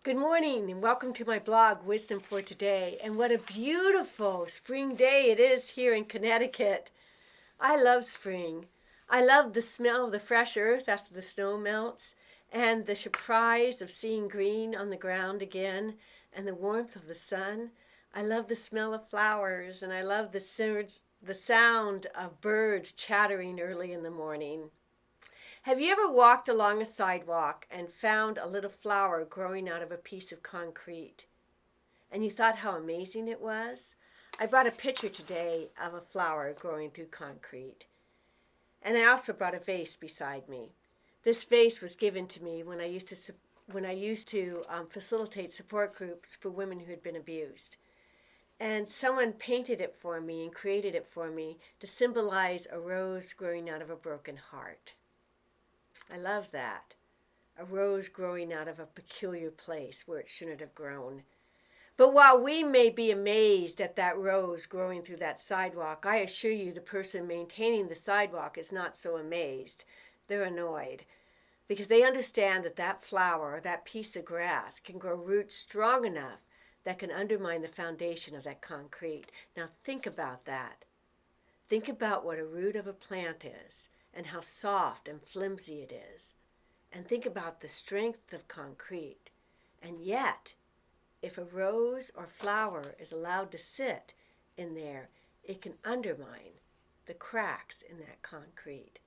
Good morning and welcome to my blog, Wisdom for Today. And what a beautiful spring day it is here in Connecticut. I love spring. I love the smell of the fresh earth after the snow melts and the surprise of seeing green on the ground again and the warmth of the sun. I love the smell of flowers and I love the sound of birds chattering early in the morning. Have you ever walked along a sidewalk and found a little flower growing out of a piece of concrete? And you thought how amazing it was? I brought a picture today of a flower growing through concrete. And I also brought a vase beside me. This vase was given to me when I used to facilitate support groups for women who had been abused. And someone painted it for me and created it for me to symbolize a rose growing out of a broken heart. I love that. A rose growing out of a peculiar place where it shouldn't have grown. But while we may be amazed at that rose growing through that sidewalk, I assure you the person maintaining the sidewalk is not so amazed. They're annoyed because they understand that that flower, that piece of grass, can grow roots strong enough that can undermine the foundation of that concrete. Now think about that. Think about what a root of a plant is and how soft and flimsy it is. And think about the strength of concrete. And yet, if a rose or flower is allowed to sit in there, it can undermine the cracks in that concrete.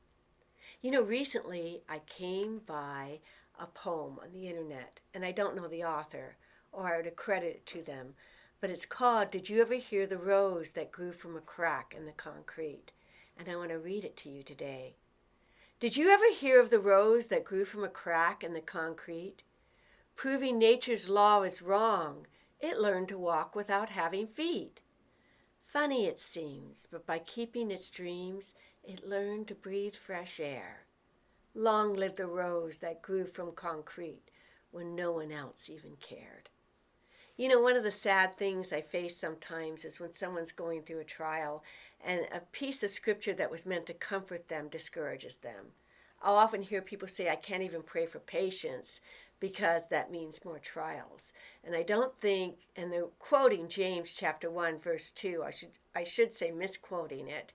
You know, recently I came by a poem on the internet, and I don't know the author, or I would accredit it to them, but it's called Did You Ever Hear the Rose That Grew from a Crack in the Concrete? And I want to read it to you today. Did you ever hear of the rose that grew from a crack in the concrete? Proving nature's law is wrong, it learned to walk without having feet. Funny it seems, but by keeping its dreams, it learned to breathe fresh air. Long live the rose that grew from concrete when no one else even cared. You know, one of the sad things I face sometimes is when someone's going through a trial and a piece of scripture that was meant to comfort them discourages them. I'll often hear people say, I can't even pray for patience because that means more trials. And I don't think, and they're quoting James chapter 1, verse 2. I should say misquoting it,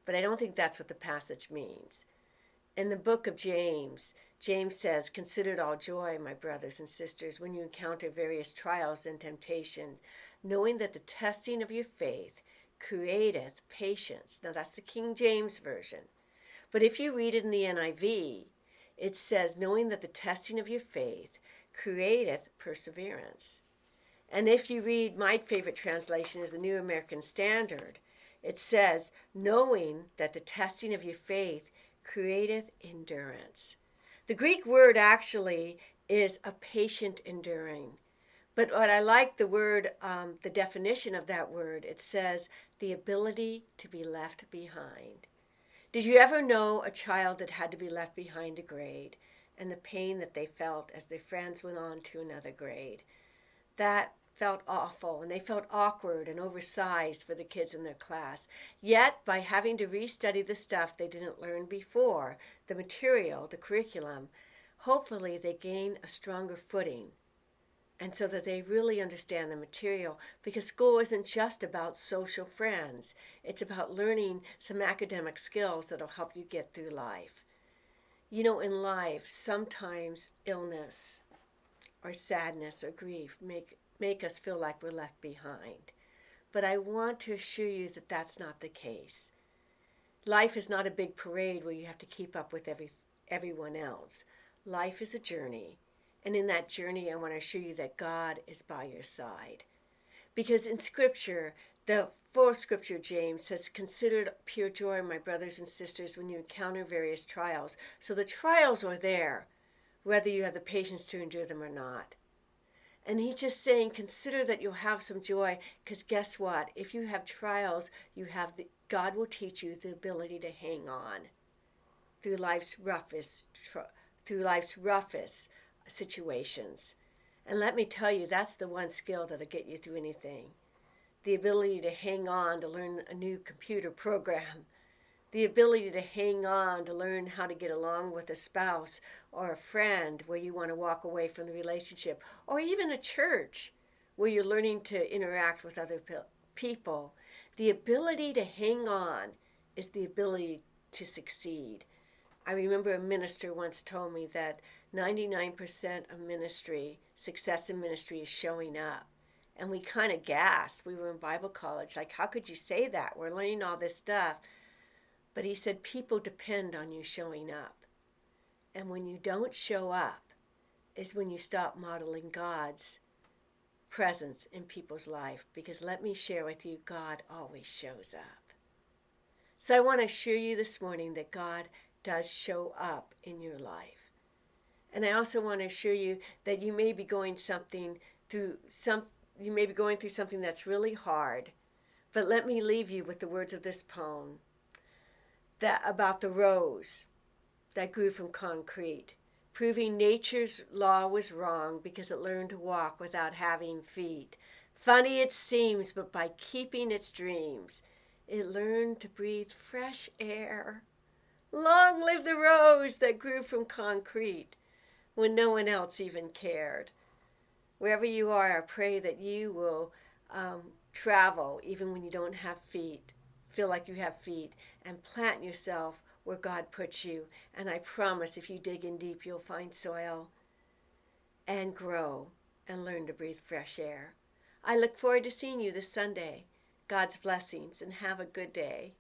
but I don't think that's what the passage means. In the book of James, James says, Consider it all joy, my brothers and sisters, when you encounter various trials and temptation, knowing that the testing of your faith createth patience. Now that's the King James Version. But if you read it in the NIV, it says, knowing that the testing of your faith createth perseverance. And if you read, my favorite translation is the New American Standard, it says, knowing that the testing of your faith createth endurance. The Greek word actually is a patient enduring. But what I like the word, the definition of that word, it says the ability to be left behind. Did you ever know a child that had to be left behind a grade and the pain that they felt as their friends went on to another grade? That felt awful, and they felt awkward and oversized for the kids in their class. Yet, by having to restudy the stuff they didn't learn before, the material, the curriculum, hopefully they gain a stronger footing. And so that they really understand the material, because school isn't just about social friends. It's about learning some academic skills that'll help you get through life. You know, in life, sometimes illness or sadness or grief make us feel like we're left behind. But I want to assure you that that's not the case. Life is not a big parade where you have to keep up with everyone else. Life is a journey. And in that journey, I want to assure you that God is by your side. Because in Scripture, the full Scripture, James says, Consider it pure joy, my brothers and sisters, when you encounter various trials. So the trials are there, whether you have the patience to endure them or not. And he's just saying, consider that you'll have some joy, because guess what? If you have trials, God will teach you the ability to hang on through life's roughest situations. And let me tell you, that's the one skill that'll get you through anything. The ability to hang on, to learn a new computer program, the ability to hang on, to learn how to get along with a spouse or a friend where you want to walk away from the relationship, or even a church where you're learning to interact with other people. The ability to hang on is the ability to succeed. I remember a minister once told me that 99% of ministry, success in ministry, is showing up. And we kind of gasped. We were in Bible college. Like, how could you say that? We're learning all this stuff. But he said, people depend on you showing up. And when you don't show up is when you stop modeling God's presence in people's life. Because let me share with you, God always shows up. So I want to assure you this morning that God does show up in your life. And I also want to assure you that you may be going through something that's really hard. But let me leave you with the words of this poem about the rose that grew from concrete, proving nature's law was wrong because it learned to walk without having feet. Funny it seems, but by keeping its dreams, it learned to breathe fresh air. Long live the rose that grew from concrete when no one else even cared. Wherever you are, I pray that you will travel even when you don't have feet, feel like you have feet, and plant yourself where God puts you. And I promise if you dig in deep, you'll find soil and grow and learn to breathe fresh air. I look forward to seeing you this Sunday. God's blessings and have a good day.